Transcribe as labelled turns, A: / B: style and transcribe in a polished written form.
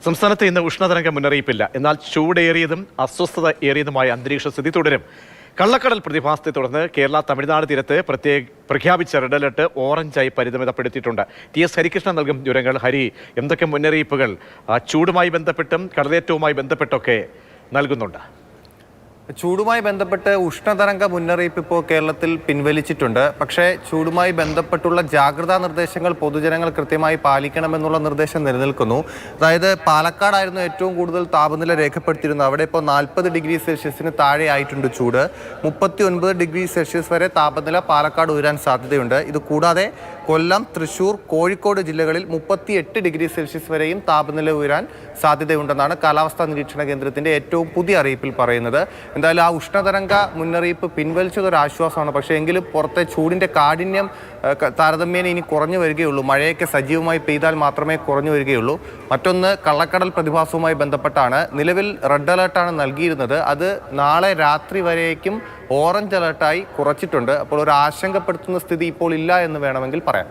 A: സംസ്ഥാനത്ത് ഇന്ന് ഉഷ്ണതരംഗ മുന്നറിയിപ്പില്ല. എന്നാൽ ചൂടേറിയതും അസ്വസ്ഥത ഏറിയതുമായ അന്തരീക്ഷ സ്ഥിതി തുടരും. കള്ളക്കടൽ പ്രതിഭാസത്തെ തുടർന്ന് കേരള തമിഴ്നാട് തീരത്ത് പ്രഖ്യാപിച്ച റെഡ് അലർട്ട് ഓറഞ്ചായി പരിമിതപ്പെടുത്തിയിട്ടുണ്ട്. TS ഹരികൃഷ്ണൻ നൽകും വിവരങ്ങൾ. ഹരി, എന്തൊക്കെ മുന്നറിയിപ്പുകൾ ചൂടുമായി ബന്ധപ്പെട്ടും കടലേറ്റവുമായി ബന്ധപ്പെട്ടൊക്കെ നൽകുന്നുണ്ട്?
B: ചൂടുമായി ബന്ധപ്പെട്ട് ഉഷ്ണതരംഗ മുന്നറിയിപ്പ് ഇപ്പോൾ കേരളത്തിൽ പിൻവലിച്ചിട്ടുണ്ട്. പക്ഷേ ചൂടുമായി ബന്ധപ്പെട്ടുള്ള ജാഗ്രതാ നിർദ്ദേശങ്ങൾ പൊതുജനങ്ങൾ കൃത്യമായി പാലിക്കണമെന്നുള്ള നിർദ്ദേശം നിലനിൽക്കുന്നു. അതായത് പാലക്കാടായിരുന്നു ഏറ്റവും കൂടുതൽ താപനില രേഖപ്പെടുത്തിയിരുന്നത്. അവിടെ ഇപ്പോൾ 40 ഡിഗ്രി സെൽഷ്യസിന് താഴെ ആയിട്ടുണ്ട് ചൂട്. 39 ഡിഗ്രി സെൽഷ്യസ് വരെ താപനില പാലക്കാട് ഉയരാൻ സാധ്യതയുണ്ട്. ഇത് കൂടാതെ കൊല്ലം, തൃശൂർ, കോഴിക്കോട് ജില്ലകളിൽ 38 ഡിഗ്രി സെൽഷ്യസ് വരെയും താപനില ഉയരാൻ സാധ്യതയുണ്ടെന്നാണ് കാലാവസ്ഥാ നിരീക്ഷണ കേന്ദ്രത്തിൻ്റെ ഏറ്റവും പുതിയ അറിയിപ്പിൽ പറയുന്നത്. എന്തായാലും ആ ഉഷ്ണതരംഗ മുന്നറിയിപ്പ് പിൻവലിച്ചതൊരു ആശ്വാസമാണ്. പക്ഷേ എങ്കിലും പുറത്തെ ചൂടിൻ്റെ കാഠിന്യം താരതമ്യേന ഇനി കുറഞ്ഞു വരികയുള്ളൂ. മഴയൊക്കെ സജീവമായി പെയ്താൽ മാത്രമേ കുറഞ്ഞു വരികയുള്ളൂ. മറ്റൊന്ന് കള്ളക്കടൽ പ്രതിഭാസവുമായി ബന്ധപ്പെട്ടാണ്. നിലവിൽ റെഡ് അലേർട്ടാണ് നൽകിയിരുന്നത്. അത് നാളെ രാത്രി വരേക്കും ഓറഞ്ച് അലേർട്ടായി കുറച്ചിട്ടുണ്ട്. അപ്പോൾ ഒരു ആശങ്കപ്പെടുത്തുന്ന സ്ഥിതി ഇപ്പോൾ ഇല്ല എന്ന് വേണമെങ്കിൽ പറയാം.